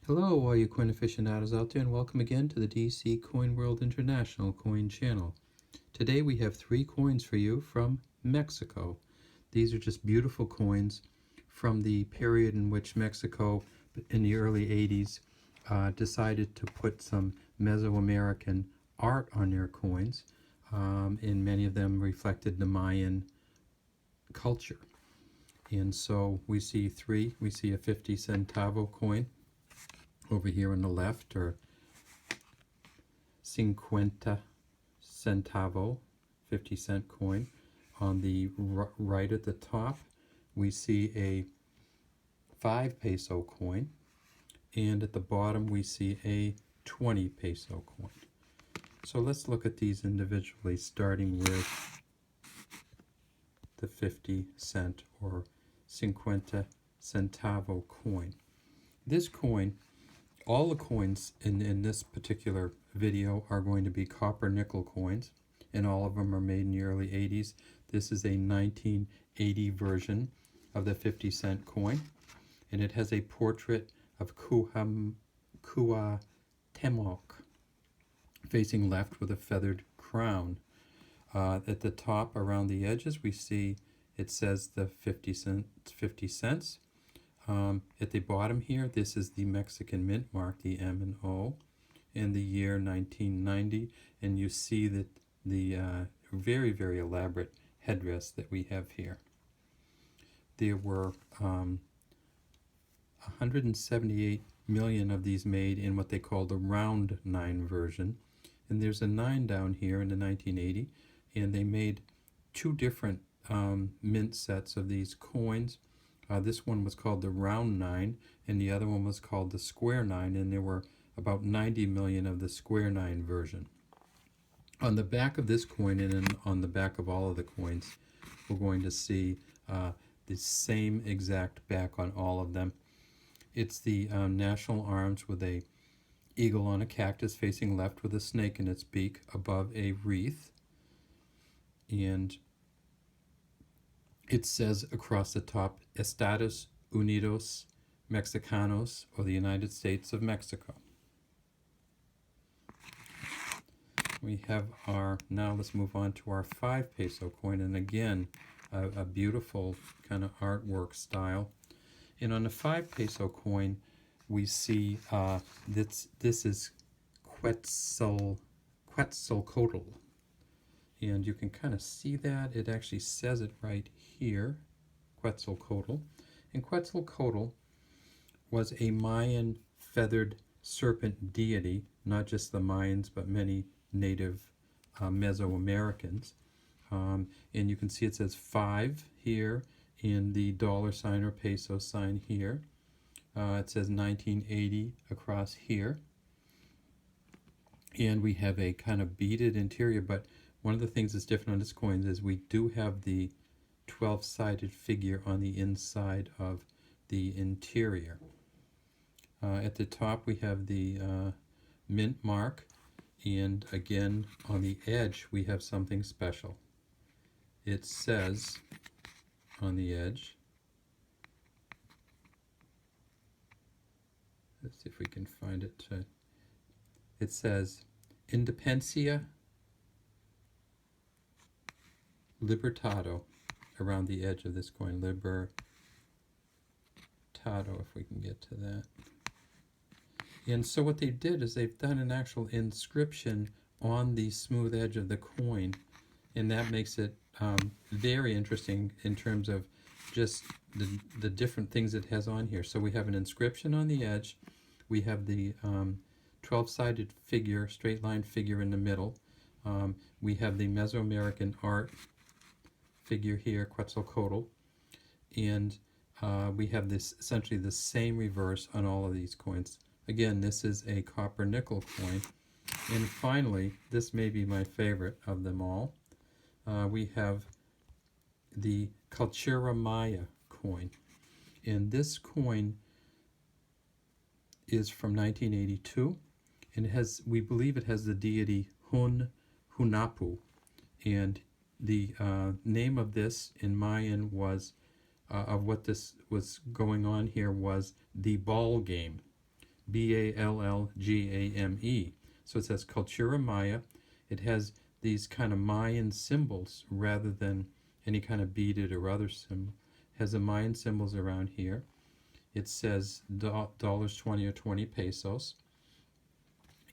Hello, all you coin aficionados out there, and welcome again to the DC Coin World International Coin Channel. Today we have 3 coins for you from Mexico. These are just beautiful coins from the period in which Mexico, in the early 80s, decided to put some Mesoamerican art on their coins, and many of them reflected the Mayan culture. And so we see 3. We see a 50 centavo coin over here on the left, or 50 centavo, 50-cent coin. On the right at the top, we see a 5 peso coin, and at the bottom we see a 20 peso coin. So let's look at these individually, starting with the 50 cent or 50 centavo coin. This coin, all the coins in this particular video are going to be copper nickel coins, and all of them are made in the early 80s. This is a 1980 version of the 50-cent coin, and it has a portrait of Cuauhtemoc facing left with a feathered crown. At the top, around the edges, we see it says the 50 cents. At the bottom here, this is the Mexican mint mark, the M and O, in the year 1990, and you see that the very, very elaborate headdress that we have here. There were 178 million of these made in what they call the round 9 version, and there's a 9 down here in the 1980, and they made 2 different mint sets of these coins. This one was called the round 9, and the other one was called the square 9, and there were about 90 million of the square 9 version. On the back of this coin, and on the back of all of the coins, we're going to see the same exact back on all of them. It's the national arms with a eagle on a cactus facing left with a snake in its beak above a wreath, and it says across the top, Estados Unidos Mexicanos, or the United States of Mexico. We have now let's move on to our 5 peso coin, and again, a beautiful kind of artwork style. And on the 5 peso coin, we see this is Quetzalcoatl. And you can kind of see that. It actually says it right here, Quetzalcoatl. And Quetzalcoatl was a Mayan feathered serpent deity, not just the Mayans, but many native Mesoamericans. And you can see it says 5 here in the dollar sign or peso sign here. It says 1980 across here. And we have a kind of beaded interior, but one of the things that's different on this coin is we do have the 12-sided figure on the inside of the interior. At the top we have the mint mark, and again on the edge we have something special. It says on the edge, let's see if we can find it. It says Independencia Libertado around the edge of this coin. Libertado, if we can get to that. And so what they did is they've done an actual inscription on the smooth edge of the coin, and that makes it very interesting in terms of just the different things it has on here. So we have an inscription on the edge, we have the 12-sided figure, straight line figure in the middle, we have the Mesoamerican art figure here, Quetzalcoatl, and we have this essentially the same reverse on all of these coins. Again, this is a copper nickel coin. And finally, this may be my favorite of them all. We have the Cultura Maya coin, and this coin is from 1982, and it has, we believe it has the deity Hunapu, and the name of this in Mayan was, of what this was going on here, was the ball game. Ballgame. So it says Cultura Maya. It has these kind of Mayan symbols rather than any kind of beaded or other symbol. It has the Mayan symbols around here. It says dollars 20 or 20 pesos.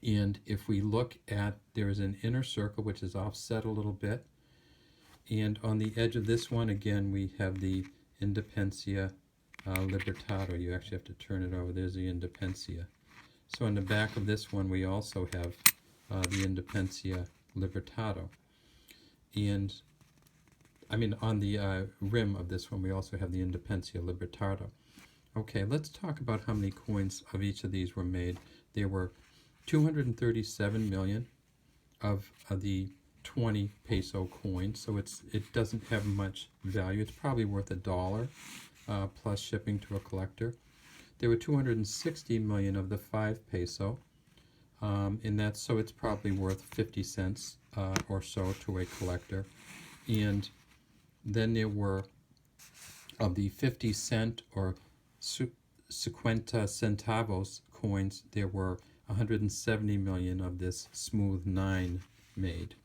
And if we look at, there's an inner circle which is offset a little bit. And on the edge of this one, again, we have the Independencia Libertado. You actually have to turn it over. There's the Independencia. So on the back of this one, we also have the Independencia Libertado. And, I mean, on the rim of this one, we also have the Independencia Libertado. Okay, let's talk about how many coins of each of these were made. There were 237 million of the 20 peso coins, so it doesn't have much value. It's probably worth $1 plus shipping to a collector. There were 260 million of the 5 peso, and that's, so it's probably worth 50 cents or so to a collector. And then there were, of the 50 cent or 50 centavos coins, there were 170 million of this smooth 9 made.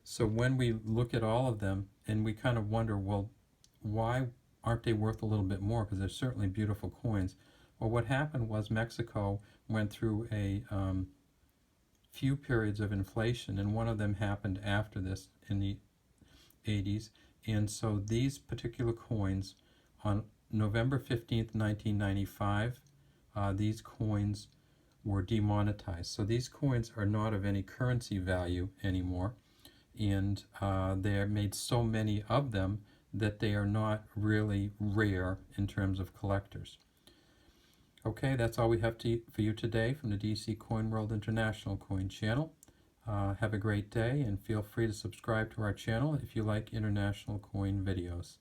So when we look at all of them and we kind of wonder, well, why aren't they worth a little bit more? Because they're certainly beautiful coins. Well, what happened was Mexico went through a few periods of inflation, and one of them happened after this in the 80s. And so these particular coins, on November 15th, 1995, these coins were demonetized. So these coins are not of any currency value anymore, and they're made so many of them that they are not really rare in terms of collectors. Okay, that's all we have for you today from the DC Coin World International Coin Channel. Have a great day, and feel free to subscribe to our channel if you like international coin videos.